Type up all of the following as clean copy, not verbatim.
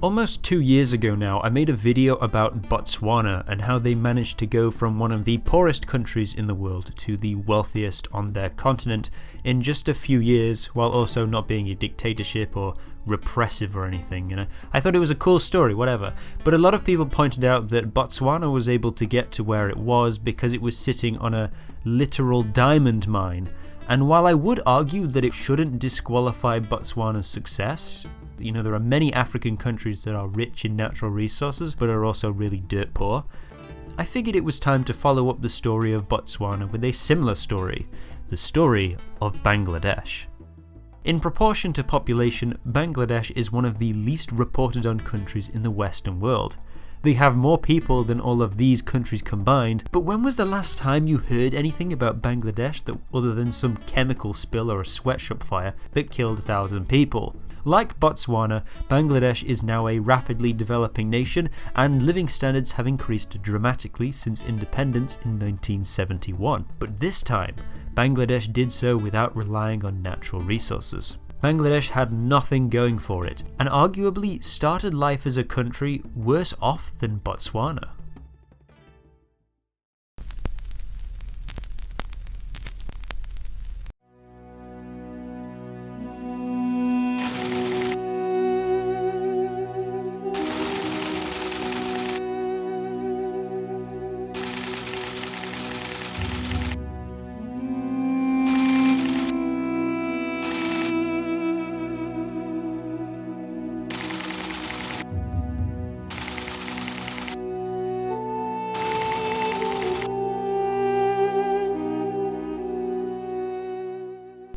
Almost 2 years ago now, I made a video about Botswana and how they managed to go from one of the poorest countries in the world to the wealthiest on their continent in just a few years, while also not being a dictatorship or repressive or anything, I thought it was a cool story, whatever. But a lot of people pointed out that Botswana was able to get to where it was because it was sitting on a literal diamond mine. And while I would argue that it shouldn't disqualify Botswana's success, there are many African countries that are rich in natural resources but are also really dirt poor, I figured it was time to follow up the story of Botswana with a similar story, the story of Bangladesh. In proportion to population, Bangladesh is one of the least reported on countries in the Western world. They have more people than all of these countries combined, but when was the last time you heard anything about Bangladesh other than some chemical spill or a sweatshop fire that killed 1,000 people? Like Botswana, Bangladesh is now a rapidly developing nation, and living standards have increased dramatically since independence in 1971. But this time, Bangladesh did so without relying on natural resources. Bangladesh had nothing going for it, and arguably started life as a country worse off than Botswana.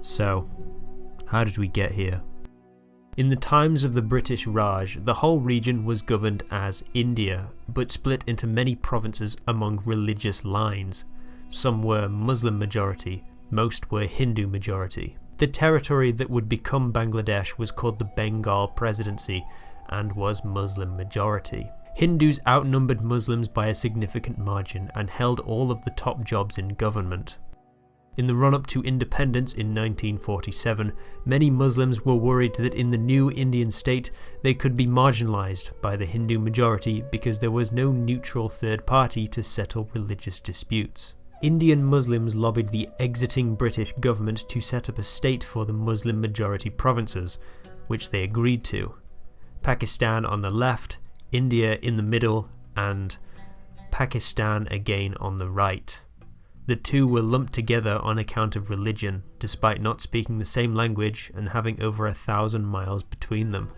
So, how did we get here? In the times of the British Raj, the whole region was governed as India, but split into many provinces among religious lines. Some were Muslim majority, most were Hindu majority. The territory that would become Bangladesh was called the Bengal Presidency and was Muslim majority. Hindus outnumbered Muslims by a significant margin and held all of the top jobs in government. In the run-up to independence in 1947, many Muslims were worried that in the new Indian state they could be marginalised by the Hindu majority because there was no neutral third party to settle religious disputes. Indian Muslims lobbied the exiting British government to set up a state for the Muslim majority provinces, which they agreed to. Pakistan on the left, India in the middle, and Pakistan again on the right. The two were lumped together on account of religion, despite not speaking the same language and having over 1,000 miles between them.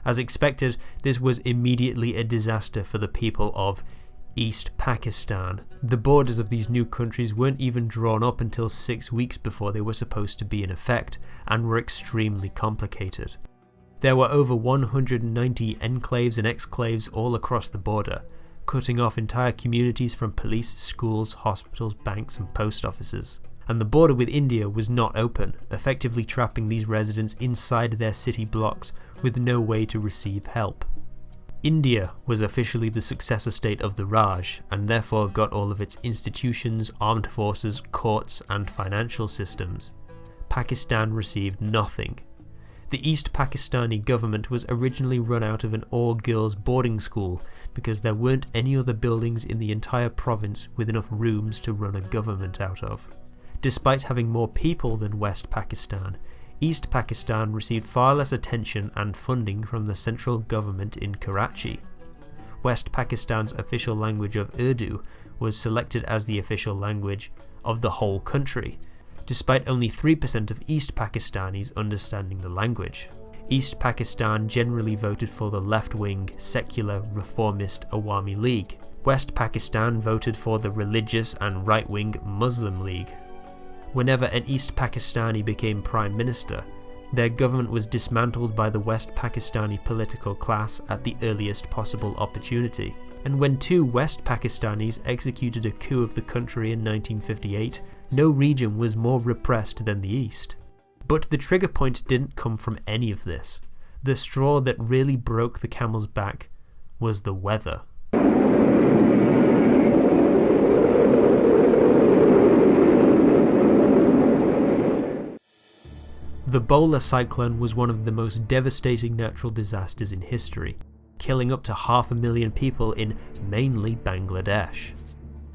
As expected, this was immediately a disaster for the people of East Pakistan. The borders of these new countries weren't even drawn up until 6 weeks before they were supposed to be in effect, and were extremely complicated. There were over 190 enclaves and exclaves all across the border, cutting off entire communities from police, schools, hospitals, banks and post offices. And the border with India was not open, effectively trapping these residents inside their city blocks with no way to receive help. India was officially the successor state of the Raj, and therefore got all of its institutions, armed forces, courts and financial systems. Pakistan received nothing. The East Pakistani government was originally run out of an all-girls boarding school because there weren't any other buildings in the entire province with enough rooms to run a government out of. Despite having more people than West Pakistan, East Pakistan received far less attention and funding from the central government in Karachi. West Pakistan's official language of Urdu was selected as the official language of the whole country, despite only 3% of East Pakistanis understanding the language. East Pakistan generally voted for the left-wing, secular, reformist Awami League. West Pakistan voted for the religious and right-wing Muslim League. Whenever an East Pakistani became Prime Minister, their government was dismantled by the West Pakistani political class at the earliest possible opportunity. And when 2 West Pakistanis executed a coup of the country in 1958, no region was more repressed than the East. But the trigger point didn't come from any of this. The straw that really broke the camel's back was the weather. The Bowler cyclone was one of the most devastating natural disasters in history. killing up to 500,000 people in mainly Bangladesh.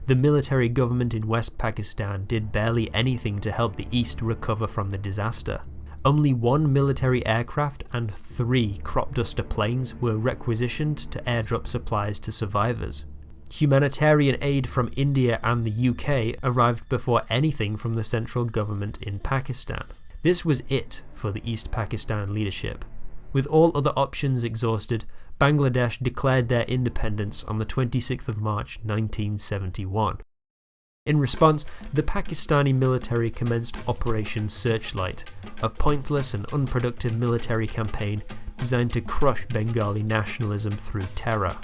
The military government in West Pakistan did barely anything to help the East recover from the disaster. Only 1 military aircraft and 3 crop duster planes were requisitioned to airdrop supplies to survivors. Humanitarian aid from India and the UK arrived before anything from the central government in Pakistan. This was it for the East Pakistan leadership. With all other options exhausted, Bangladesh declared their independence on the 26th of March 1971. In response, the Pakistani military commenced Operation Searchlight, a pointless and unproductive military campaign designed to crush Bengali nationalism through terror.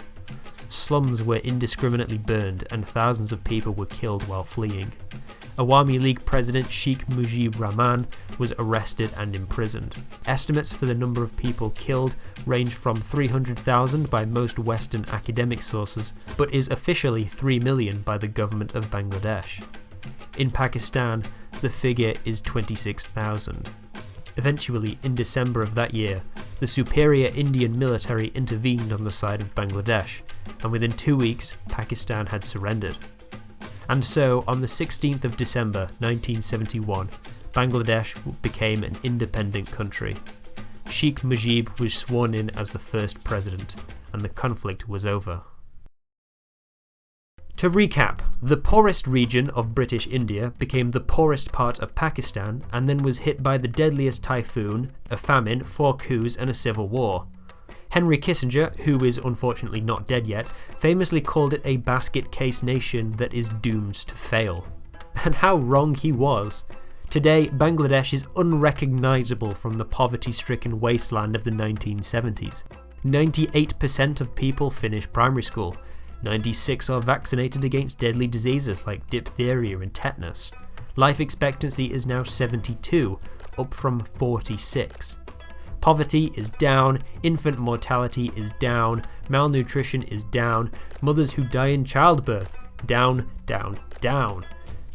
Slums were indiscriminately burned and thousands of people were killed while fleeing. Awami League President Sheikh Mujib Rahman was arrested and imprisoned. Estimates for the number of people killed range from 300,000 by most Western academic sources, but is officially 3 million by the government of Bangladesh. In Pakistan, the figure is 26,000. Eventually, in December of that year, the superior Indian military intervened on the side of Bangladesh, and within 2 weeks, Pakistan had surrendered. And so, on the 16th of December 1971, Bangladesh became an independent country. Sheikh Mujib was sworn in as the first president, and the conflict was over. To recap, the poorest region of British India became the poorest part of Pakistan and then was hit by the deadliest typhoon, a famine, 4 coups and a civil war. Henry Kissinger, who is unfortunately not dead yet, famously called it a basket case nation that is doomed to fail. And how wrong he was. Today, Bangladesh is unrecognisable from the poverty-stricken wasteland of the 1970s. 98% of people finish primary school. 96% are vaccinated against deadly diseases like diphtheria and tetanus. Life expectancy is now 72, up from 46. Poverty is down, infant mortality is down, malnutrition is down, mothers who die in childbirth, down, down, down.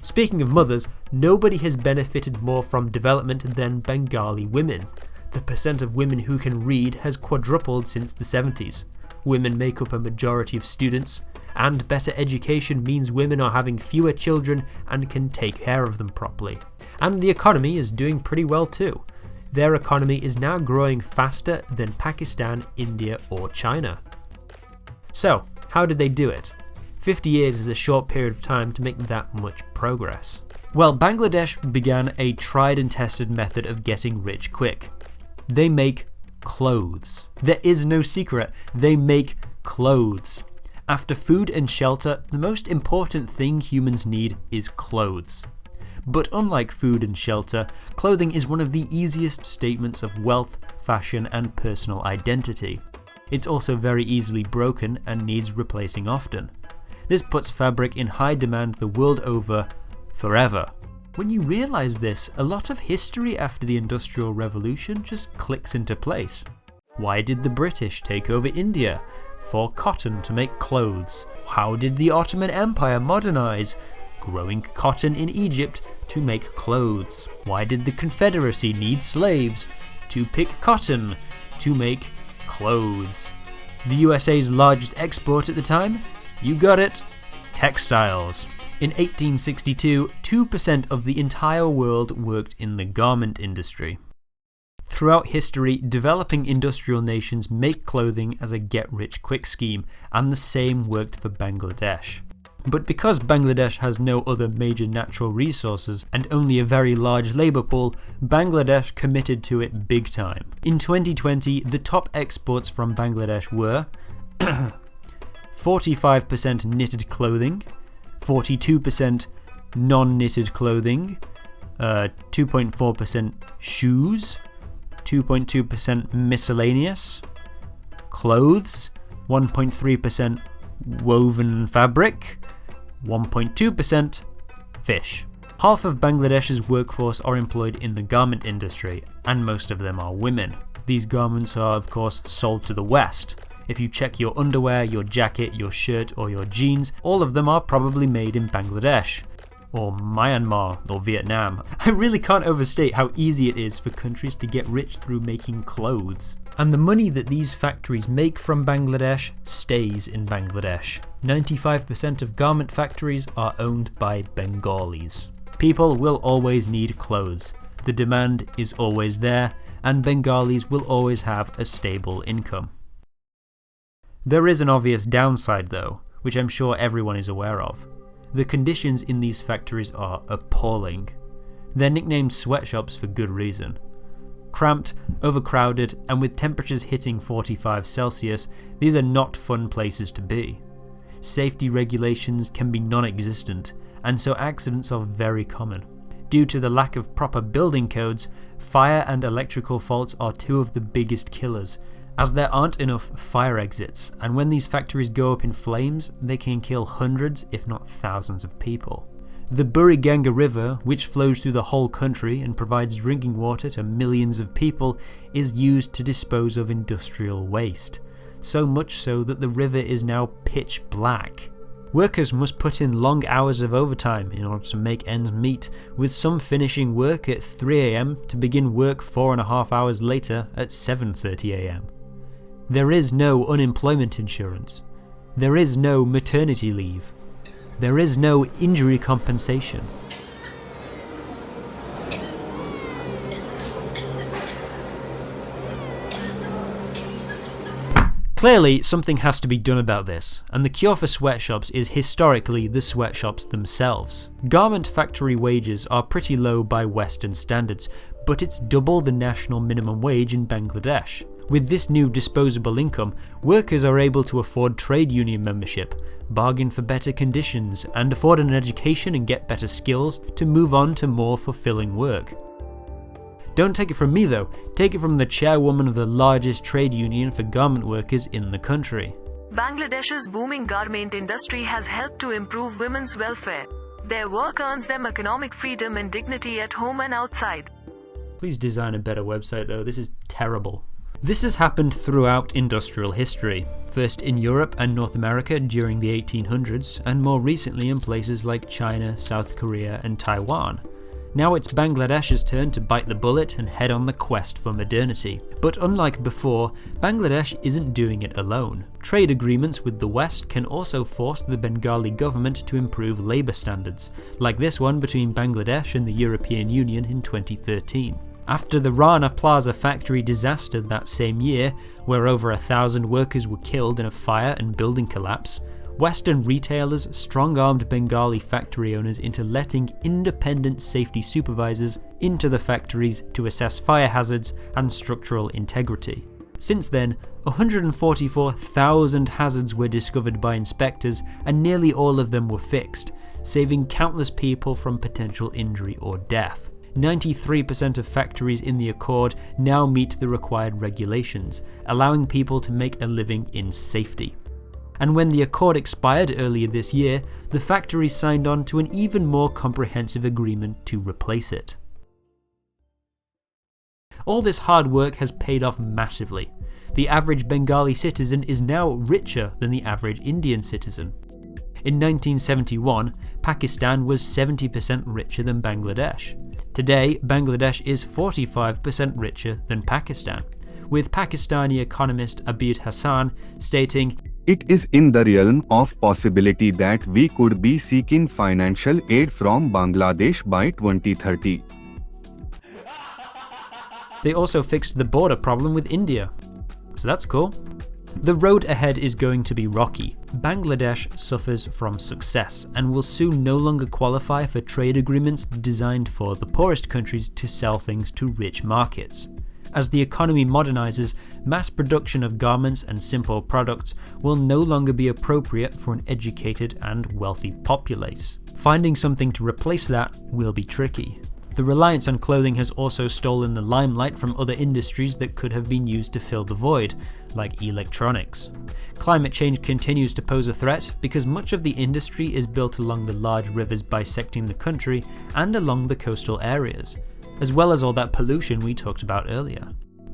Speaking of mothers, nobody has benefited more from development than Bengali women. The percent of women who can read has quadrupled since the 70s. Women make up a majority of students, and better education means women are having fewer children and can take care of them properly. And the economy is doing pretty well too. Their economy is now growing faster than Pakistan, India or China. So, how did they do it? 50 years is a short period of time to make that much progress. Well, Bangladesh began a tried and tested method of getting rich quick. They make clothes. There is no secret, they make clothes. After food and shelter, the most important thing humans need is clothes. But unlike food and shelter, clothing is one of the easiest statements of wealth, fashion and personal identity. It's also very easily broken and needs replacing often. This puts fabric in high demand the world over, forever. When you realise this, a lot of history after the Industrial Revolution just clicks into place. Why did the British take over India? For cotton to make clothes. How did the Ottoman Empire modernise? Growing cotton in Egypt to make clothes. Why did the Confederacy need slaves? To pick cotton to make clothes. The USA's largest export at the time? You got it, textiles. In 1862, 2% of the entire world worked in the garment industry. Throughout history, developing industrial nations make clothing as a get-rich-quick scheme, and the same worked for Bangladesh. But because Bangladesh has no other major natural resources and only a very large labour pool, Bangladesh committed to it big time. In 2020, the top exports from Bangladesh were 45% knitted clothing, 42% non-knitted clothing, 2.4% shoes, 2.2% miscellaneous, clothes, 1.3% woven fabric, 1.2% fish. Half of Bangladesh's workforce are employed in the garment industry, and most of them are women. These garments are of course sold to the West. If you check your underwear, your jacket, your shirt or your jeans, all of them are probably made in Bangladesh. Or Myanmar, or Vietnam. I really can't overstate how easy it is for countries to get rich through making clothes. And the money that these factories make from Bangladesh stays in Bangladesh. 95% of garment factories are owned by Bengalis. People will always need clothes. The demand is always there, and Bengalis will always have a stable income. There is an obvious downside though, which I'm sure everyone is aware of. The conditions in these factories are appalling. They're nicknamed sweatshops for good reason. Cramped, overcrowded, and with temperatures hitting 45 Celsius, these are not fun places to be. Safety regulations can be non-existent, and so accidents are very common. Due to the lack of proper building codes, fire and electrical faults are two of the biggest killers, as there aren't enough fire exits, and when these factories go up in flames, they can kill hundreds if not thousands of people. The Buriganga River, which flows through the whole country and provides drinking water to millions of people, is used to dispose of industrial waste. So much so that the river is now pitch black. Workers must put in long hours of overtime in order to make ends meet, with some finishing work at 3 AM to begin work 4.5 hours later at 7:30 AM. There is no unemployment insurance. There is no maternity leave. There is no injury compensation. Clearly, something has to be done about this, and the cure for sweatshops is historically the sweatshops themselves. Garment factory wages are pretty low by Western standards, but it's double the national minimum wage in Bangladesh. With this new disposable income, workers are able to afford trade union membership, bargain for better conditions, and afford an education and get better skills to move on to more fulfilling work. Don't take it from me though, take it from the chairwoman of the largest trade union for garment workers in the country. Bangladesh's booming garment industry has helped to improve women's welfare. Their work earns them economic freedom and dignity at home and outside. Please design a better website though, this is terrible. This has happened throughout industrial history, first in Europe and North America during the 1800s, and more recently in places like China, South Korea and Taiwan. Now it's Bangladesh's turn to bite the bullet and head on the quest for modernity. But unlike before, Bangladesh isn't doing it alone. Trade agreements with the West can also force the Bengali government to improve labour standards, like this one between Bangladesh and the European Union in 2013. After the Rana Plaza factory disaster that same year, where over 1,000 workers were killed in a fire and building collapse, Western retailers strong-armed Bengali factory owners into letting independent safety supervisors into the factories to assess fire hazards and structural integrity. Since then, 144,000 hazards were discovered by inspectors, and nearly all of them were fixed, saving countless people from potential injury or death. 93% of factories in the Accord now meet the required regulations, allowing people to make a living in safety. And when the Accord expired earlier this year, the factories signed on to an even more comprehensive agreement to replace it. All this hard work has paid off massively. The average Bengali citizen is now richer than the average Indian citizen. In 1971, Pakistan was 70% richer than Bangladesh. Today, Bangladesh is 45% richer than Pakistan, with Pakistani economist Abid Hassan stating, "It is in the realm of possibility that we could be seeking financial aid from Bangladesh by 2030. They also fixed the border problem with India, so that's cool. The road ahead is going to be rocky. Bangladesh suffers from success and will soon no longer qualify for trade agreements designed for the poorest countries to sell things to rich markets. As the economy modernizes, mass production of garments and simple products will no longer be appropriate for an educated and wealthy populace. Finding something to replace that will be tricky. The reliance on clothing has also stolen the limelight from other industries that could have been used to fill the void, like electronics. Climate change continues to pose a threat because much of the industry is built along the large rivers bisecting the country and along the coastal areas, as well as all that pollution we talked about earlier.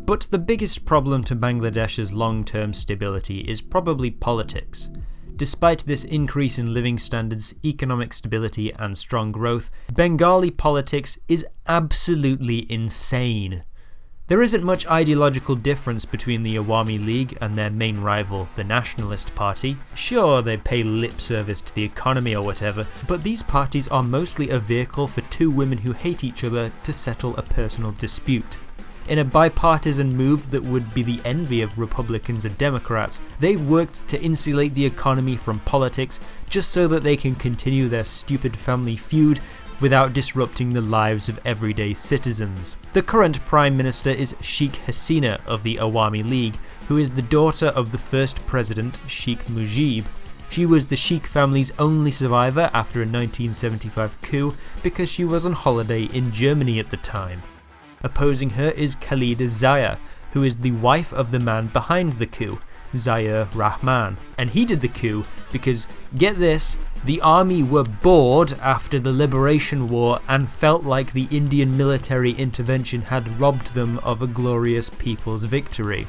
But the biggest problem to Bangladesh's long-term stability is probably politics. Despite this increase in living standards, economic stability and strong growth, Bengali politics is absolutely insane. There isn't much ideological difference between the Awami League and their main rival, the Nationalist Party. Sure, they pay lip service to the economy or whatever, but these parties are mostly a vehicle for two women who hate each other to settle a personal dispute. In a bipartisan move that would be the envy of Republicans and Democrats, they've worked to insulate the economy from politics just so that they can continue their stupid family feud without disrupting the lives of everyday citizens. The current Prime Minister is Sheikh Hasina of the Awami League, who is the daughter of the first president, Sheikh Mujib. She was the Sheikh family's only survivor after a 1975 coup because she was on holiday in Germany at the time. Opposing her is Khalida Zia, who is the wife of the man behind the coup, Zaire Rahman, and he did the coup because, get this, the army were bored after the Liberation War and felt like the Indian military intervention had robbed them of a glorious people's victory.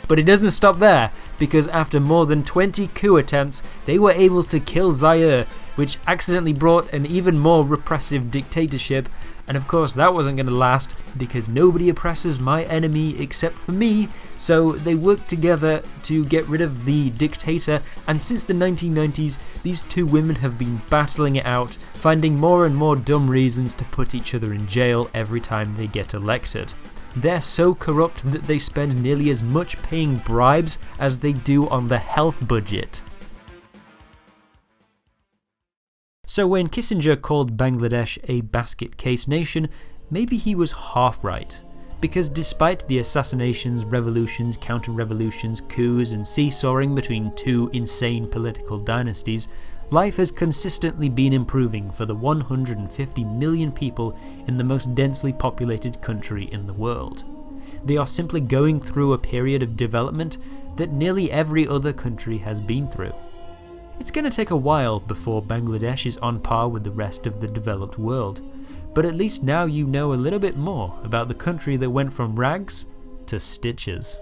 But it doesn't stop there, because after more than 20 coup attempts, they were able to kill Zaire, which accidentally brought an even more repressive dictatorship. And of course that wasn't going to last, because nobody oppresses my enemy except for me, so they worked together to get rid of the dictator, and since the 1990s these two women have been battling it out, finding more and more dumb reasons to put each other in jail every time they get elected. They're so corrupt that they spend nearly as much paying bribes as they do on the health budget. So when Kissinger called Bangladesh a basket case nation, maybe he was half right. Because despite the assassinations, revolutions, counter-revolutions, coups and seesawing between two insane political dynasties, life has consistently been improving for the 150 million people in the most densely populated country in the world. They are simply going through a period of development that nearly every other country has been through. It's going to take a while before Bangladesh is on par with the rest of the developed world, but at least now you know a little bit more about the country that went from rags to stitches.